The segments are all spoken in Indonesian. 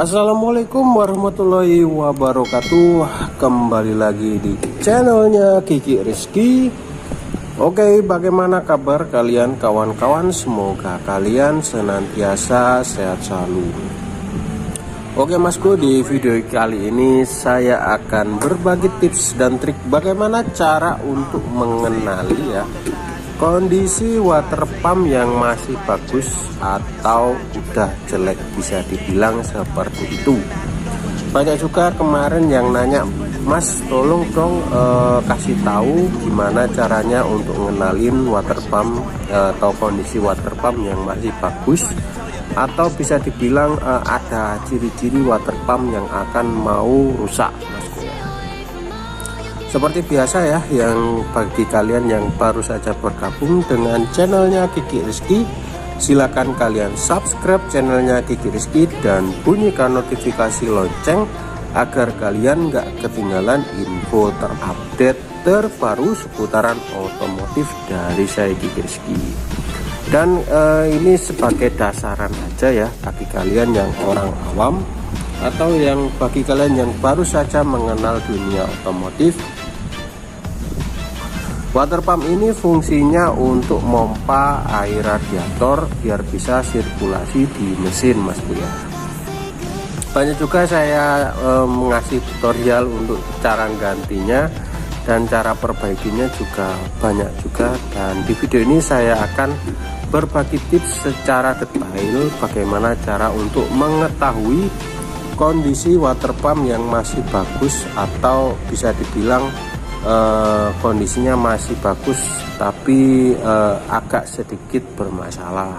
Assalamualaikum warahmatullahi wabarakatuh. Kembali lagi di channelnya Kiki Rizky. Oke, bagaimana kabar kalian kawan-kawan? Semoga kalian senantiasa sehat selalu. Oke masku, di video kali ini saya akan berbagi tips dan trik bagaimana cara untuk mengenali kondisi water pump yang masih bagus atau udah jelek, bisa dibilang seperti itu. Banyak juga kemarin yang nanya, Mas tolong dong kasih tahu gimana caranya untuk ngenalin water pump atau kondisi water pump yang masih bagus, atau bisa dibilang ada ciri-ciri water pump yang akan mau rusak. Seperti biasa ya, yang bagi kalian yang baru saja bergabung dengan channelnya Kiki Rizky, silakan kalian subscribe channelnya Kiki Rizky dan bunyikan notifikasi lonceng agar kalian nggak ketinggalan info terupdate terbaru seputaran otomotif dari saya Kiki Rizky. Dan ini sebagai dasaran aja ya bagi kalian yang orang awam atau yang bagi kalian yang baru saja mengenal dunia otomotif. Water pump ini fungsinya untuk mompa air radiator biar bisa sirkulasi di mesin masku ya. Banyak juga saya mengasih tutorial untuk cara gantinya dan cara perbaikinya juga banyak juga, dan di video ini saya akan berbagi tips secara detail bagaimana cara untuk mengetahui kondisi water pump yang masih bagus atau bisa dibilang kondisinya masih bagus tapi agak sedikit bermasalah.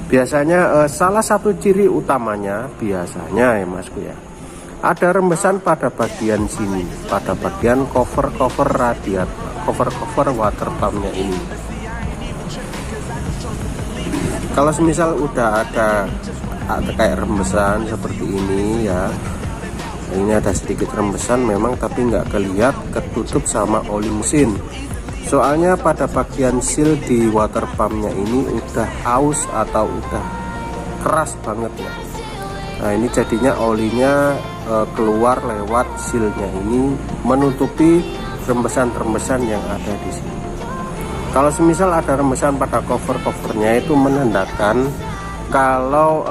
Biasanya salah satu ciri utamanya biasanya ya masku ya, ada rembesan pada bagian sini, pada bagian cover radiator, cover water pumpnya ini. Kalau semisal udah ada kayak rembesan seperti ini ya, ini ada sedikit rembesan memang tapi nggak kelihatan, ketutup sama oli mesin. Soalnya pada bagian seal di water pumpnya ini udah aus atau udah keras banget ya. Nah ini jadinya olinya keluar lewat sealnya ini, menutupi rembesan-rembesan yang ada di sini. Kalau semisal ada rembesan pada covernya itu menandakan kalau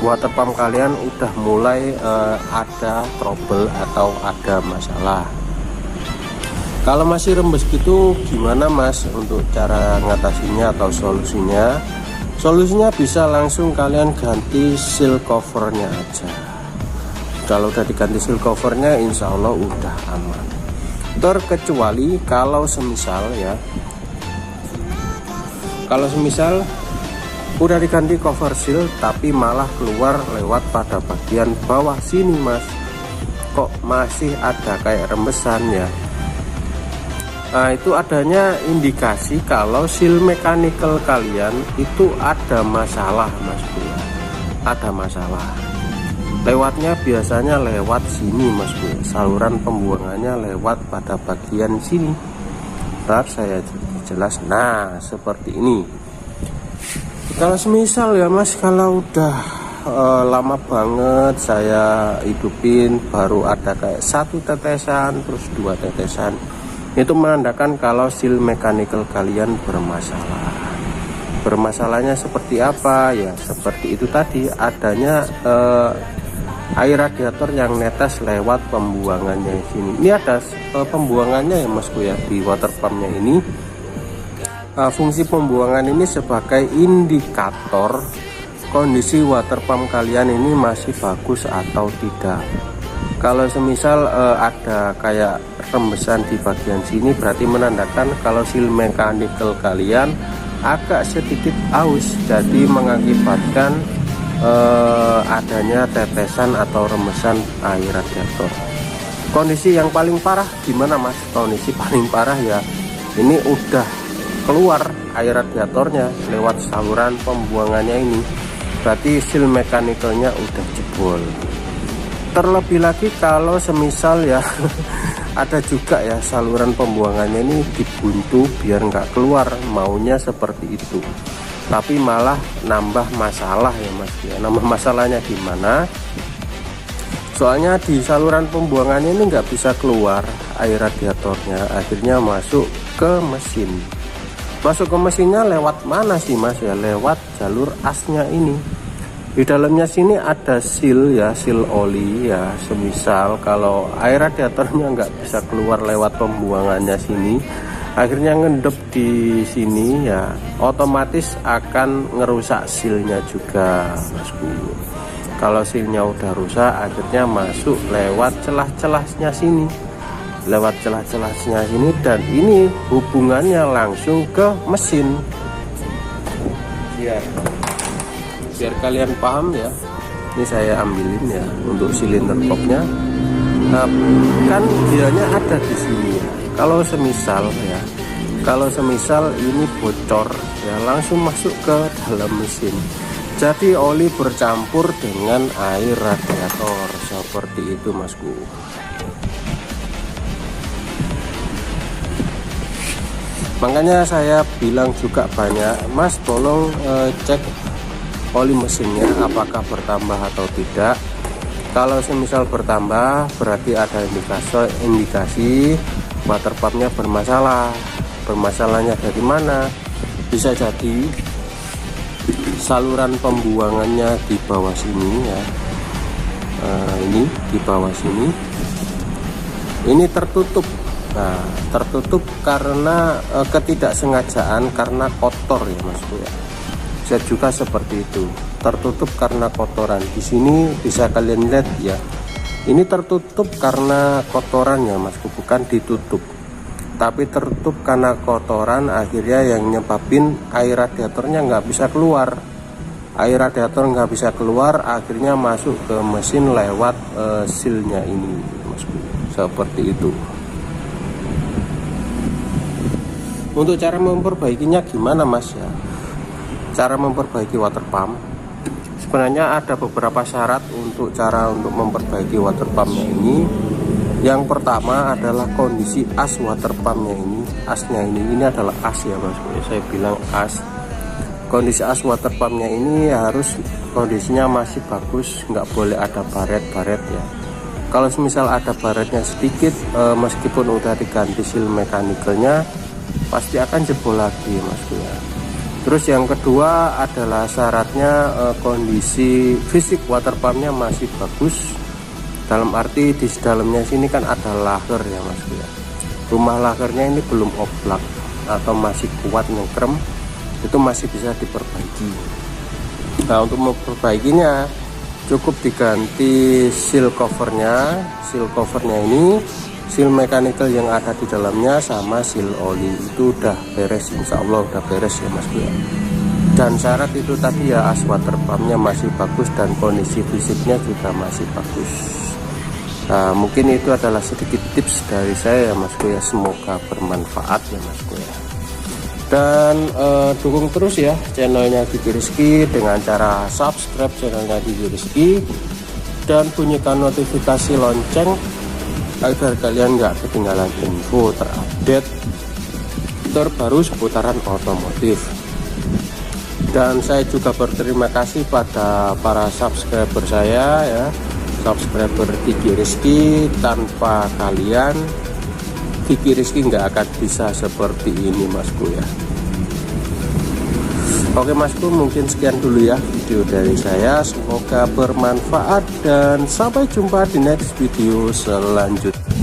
water pump kalian udah mulai ada trouble atau ada masalah. Kalau masih rembes gitu gimana mas untuk cara ngatasinya atau solusinya? Solusinya bisa langsung kalian ganti seal covernya aja. Kalau udah diganti seal covernya insya Allah udah aman. Terkecuali kalau semisal udah diganti cover seal tapi malah keluar lewat pada bagian bawah sini mas, kok masih ada kayak rembesan ya. Nah itu adanya indikasi kalau seal mechanical kalian itu ada masalah mas, ada masalah. Lewatnya biasanya lewat sini mas, saluran pembuangannya lewat pada bagian sini. Ntar saya jelas. Nah seperti ini. Kalau semisal ya mas, kalau udah lama banget saya hidupin baru ada kayak 1 tetesan terus 2 tetesan, itu menandakan kalau seal mechanical kalian bermasalah. Bermasalahnya seperti apa ya, seperti itu tadi, adanya air radiator yang netes lewat pembuangannya sini. Ini ada pembuangannya ya masku ya di water pumpnya ini. Fungsi pembuangan ini sebagai indikator kondisi water pump kalian ini masih bagus atau tidak. Kalau semisal ada kayak rembesan di bagian sini, berarti menandakan kalau seal mechanical kalian agak sedikit aus, jadi mengakibatkan adanya tetesan atau rembesan air radiator. Kondisi yang paling parah gimana mas? Kondisi paling parah ya ini udah keluar air radiatornya lewat saluran pembuangannya ini, berarti seal mechanicalnya udah jebol. Terlebih lagi kalau semisal ya ada juga ya saluran pembuangannya ini dibuntu biar nggak keluar, maunya seperti itu. tapi malah nambah masalah ya Mas ya. Nambah masalahnya di mana? Soalnya di saluran pembuangannya ini nggak bisa keluar air radiatornya, akhirnya masuk ke mesin. Masuk ke mesinnya lewat mana sih Mas ya? Lewat jalur asnya ini. Di dalamnya sini ada seal ya, seal oli ya. Semisal kalau air radiatornya nggak bisa keluar lewat pembuangannya sini, akhirnya ngendep di sini ya, otomatis akan ngerusak sealnya juga Masku. Kalau sealnya udah rusak, akhirnya masuk lewat celah-celahnya sini, lewat celah-celahnya sini, dan ini hubungannya langsung ke mesin. Biar kalian paham ya, ini saya ambilin ya untuk silinder kopnya. Nah, kan dianya ada di sini ya. Kalau semisal ini bocor ya, langsung masuk ke dalam mesin. Jadi oli bercampur dengan air radiator seperti itu Masku. Makanya saya bilang juga banyak, Mas tolong cek oli mesinnya apakah bertambah atau tidak. Kalau semisal bertambah berarti ada indikasi water pumpnya bermasalah. Bermasalahnya dari mana? Bisa jadi saluran pembuangannya di bawah sini ya. Ini di bawah sini ini tertutup. Nah, tertutup karena ketidaksengajaan, karena kotor ya Masku ya. Bisa juga seperti itu, tertutup karena kotoran. Di sini bisa kalian lihat ya, ini tertutup karena kotoran ya Masku, bukan ditutup, tapi tertutup karena kotoran. Akhirnya yang nyebabin air radiatornya nggak bisa keluar. Air radiator nggak bisa keluar, akhirnya masuk ke mesin lewat sealnya ini Masku, seperti itu. Untuk cara memperbaikinya gimana Mas ya? Cara memperbaiki water pump, sebenarnya ada beberapa syarat untuk memperbaiki water pumpnya ini. Yang pertama adalah kondisi as water pumpnya ini. Asnya ini adalah as ya Mas, saya bilang as. Kondisi as water pumpnya ini harus kondisinya masih bagus, nggak boleh ada baret-baret ya. Kalau misal ada baretnya sedikit, meskipun udah diganti seal mechanical-nya, pasti akan jebol lagi Mas ya. Terus yang kedua adalah syaratnya kondisi fisik water pumpnya masih bagus. Dalam arti di dalamnya sini kan ada lager ya Mas ya. Rumah lagernya ini belum oblak atau masih kuat ngekrem, itu masih bisa diperbaiki. Nah, untuk memperbaikinya cukup diganti seal covernya. Seal covernya ini seal mechanical yang ada di dalamnya sama seal oli, itu udah beres, insya Allah udah beres ya Mas ya. Dan syarat itu tadi ya, as water pumpnya masih bagus dan kondisi fisiknya juga masih bagus. Nah, mungkin itu adalah sedikit tips dari saya ya Mas ya, semoga bermanfaat ya Mas ya. Dan dukung terus ya channelnya Gigi Rizky dengan cara subscribe channelnya Gigi Rizky dan bunyikan notifikasi lonceng agar kalian nggak ketinggalan info terupdate terbaru seputaran otomotif. Dan saya juga berterima kasih pada para subscriber saya ya, subscriber Gigi Rizky. Tanpa kalian Gigi Rizky nggak akan bisa seperti ini Masku ya. Oke Masku, mungkin sekian dulu ya video dari saya, semoga bermanfaat dan sampai jumpa di next video selanjutnya.